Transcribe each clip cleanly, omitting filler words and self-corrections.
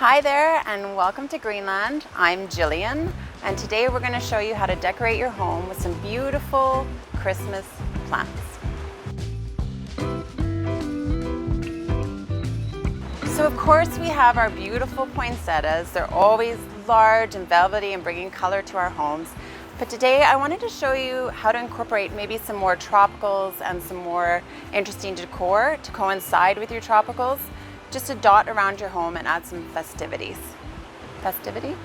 Hi there and welcome to Greenland. I'm Jillian and today we're going to show you how to decorate your home with some beautiful Christmas plants. So of course we have our beautiful poinsettias. They're always large and velvety and bringing color to our homes. But today I wanted to show you how to incorporate maybe some more tropicals and some more interesting decor to coincide with your tropicals. Just to dot around your home and add some festivities. Festivity?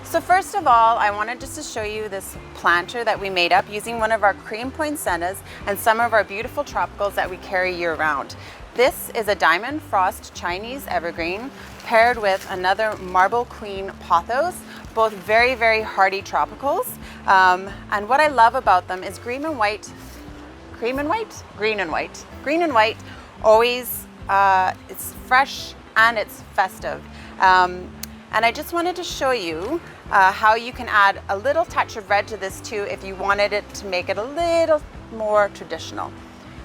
So first of all, I wanted just to show you this planter that we made up using one of our cream poinsettias and some of our beautiful tropicals that we carry year round. This is a diamond frost Chinese evergreen paired with another marble queen pothos, both very, very hardy tropicals. And what I love about them is green and white, always it's fresh and it's festive. And I just wanted to show you how you can add a little touch of red to this too if you wanted it to make it a little more traditional.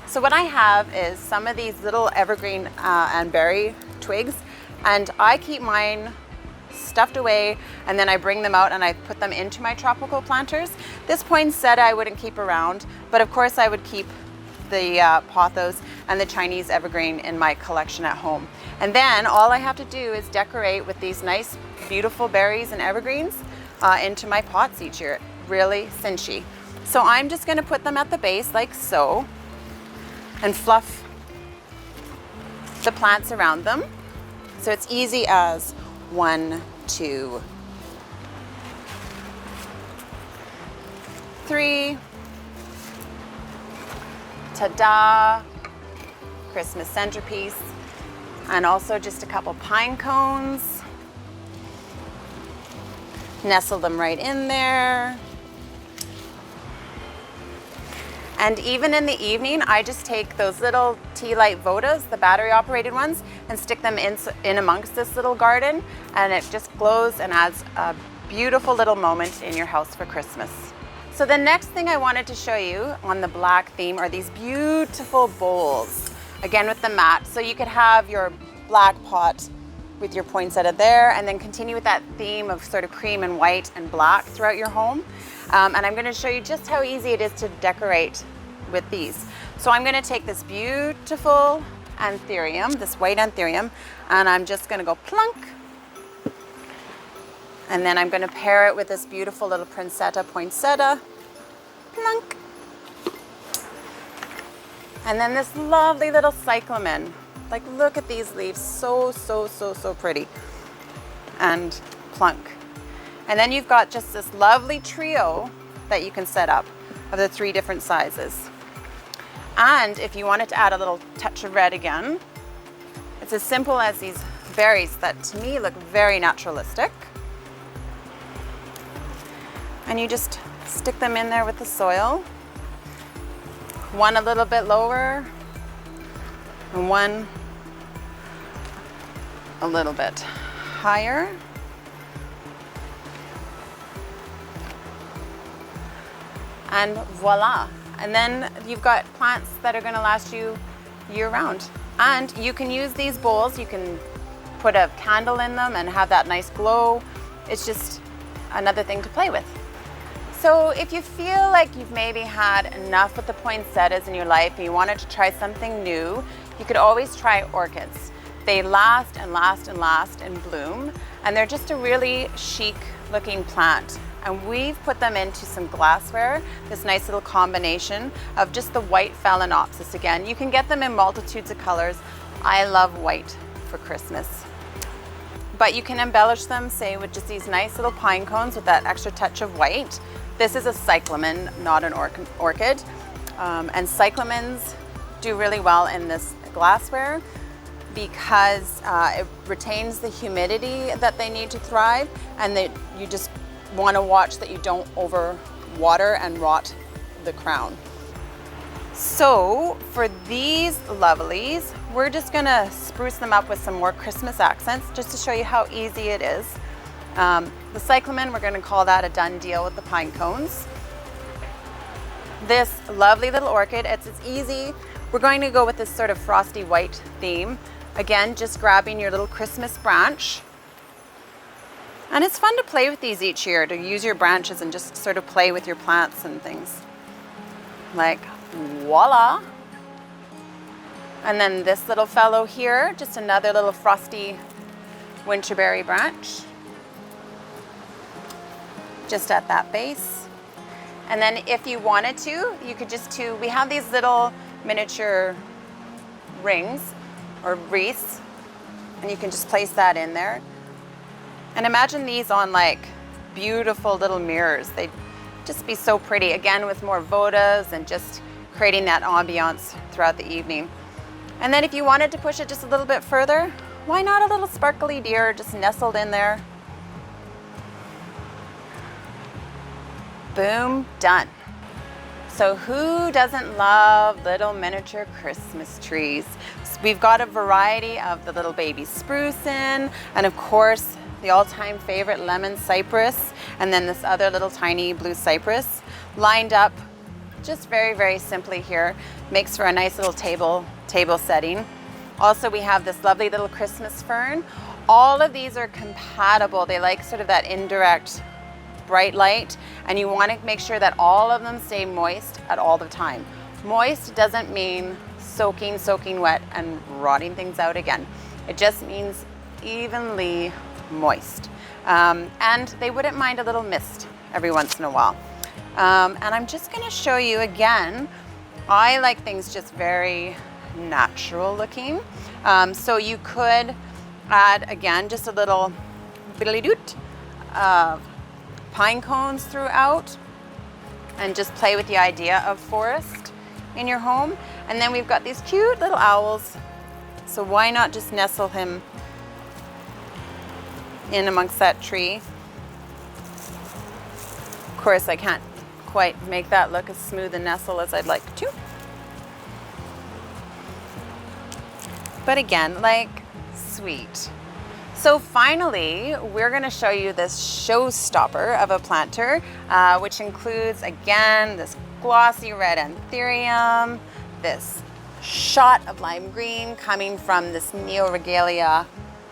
So what I have is some of these little evergreen and berry twigs, and I keep mine stuffed away and then I bring them out and I put them into my tropical planters. This poinsettia I wouldn't keep around, but of course I would keep the pothos and the Chinese evergreen in my collection at home. And then all I have to do is decorate with these nice beautiful berries and evergreens into my pots each year. Really cinchy. So I'm just going to put them at the base like so and fluff the plants around them. So it's easy as 1, 2, 3. Ta-da! Christmas centerpiece, and also just a couple pine cones. Nestle them right in there. And even in the evening, I just take those little tea light votives, the battery operated ones, and stick them in amongst this little garden, and it just glows and adds a beautiful little moment in your house for Christmas. So the next thing I wanted to show you on the black theme are these beautiful bowls, again with the mat. So you could have your black pot with your poinsettia there and then continue with that theme of sort of cream and white and black throughout your home. And I'm going to show you just how easy it is to decorate with these. So I'm going to take this beautiful anthurium, this white anthurium, and I'm just going to go plunk. And then I'm going to pair it with this beautiful little poinsettia, plunk. And then this lovely little cyclamen. Like, look at these leaves, so pretty. And plunk. And then you've got just this lovely trio that you can set up of the 3 different sizes. And if you wanted to add a little touch of red again, it's as simple as these berries that to me look very naturalistic. And you just stick them in there with the soil. One a little bit lower, and one a little bit higher. And voila. And then you've got plants that are going to last you year round. And you can use these bowls, you can put a candle in them and have that nice glow. It's just another thing to play with. So if you feel like you've maybe had enough with the poinsettias in your life and you wanted to try something new, you could always try orchids. They last and last and last and bloom, and they're just a really chic looking plant. And we've put them into some glassware, this nice little combination of just the white phalaenopsis again. You can get them in multitudes of colors. I love white for Christmas. But you can embellish them, say, with just these nice little pine cones with that extra touch of white. This is a cyclamen, not an orchid. And cyclamens do really well in this glassware because it retains the humidity that they need to thrive, and that you just want to watch that you don't over water and rot the crown. So for these lovelies, we're just going to spruce them up with some more Christmas accents just to show you how easy it is. The cyclamen, we're going to call that a done deal with the pine cones. This lovely little orchid, it's easy. We're going to go with this sort of frosty white theme. Again, just grabbing your little Christmas branch. And it's fun to play with these each year, to use your branches and just sort of play with your plants and things. Like, voila. And then this little fellow here, just another little frosty winterberry branch. Just at that base. And then if you wanted to, you could just we have these little miniature rings or wreaths, and you can just place that in there. And imagine these on like beautiful little mirrors. They'd just be so pretty, again with more votives and just creating that ambiance throughout the evening. And then if you wanted to push it just a little bit further, why not a little sparkly deer just nestled in there? Boom, done. So who doesn't love little miniature Christmas trees? So we've got a variety of the little baby spruce in, and of course the all-time favorite lemon cypress, and then this other little tiny blue cypress lined up just very, very simply here. Makes for a nice little table setting. Also, we have this lovely little Christmas fern. All of these are compatible. They like sort of that indirect bright light, and you want to make sure that all of them stay moist at all the time. Moist doesn't mean soaking wet and rotting things out again. It just means evenly moist. And they wouldn't mind a little mist every once in a while. And I'm just going to show you again. I like things just very natural looking. So you could add, again, just a little biddly-doot pine cones throughout and just play with the idea of forest in your home. And then we've got these cute little owls. So why not just nestle him in amongst that tree? Of course, I can't quite make that look as smooth and nestle as I'd like to. But again, like, sweet. So finally, we're gonna show you this showstopper of a planter, which includes, again, this glossy red anthurium, this shot of lime green coming from this Neoregalia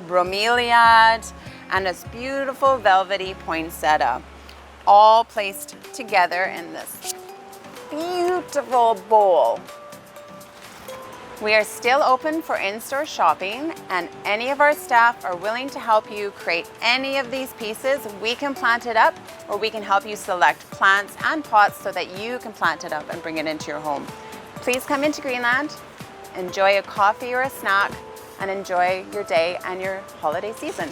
bromeliad, and this beautiful velvety poinsettia, all placed together in this beautiful bowl. We are still open for in-store shopping, and any of our staff are willing to help you create any of these pieces. We can plant it up, or we can help you select plants and pots so that you can plant it up and bring it into your home. Please come into Greenland, enjoy a coffee or a snack, and enjoy your day and your holiday season.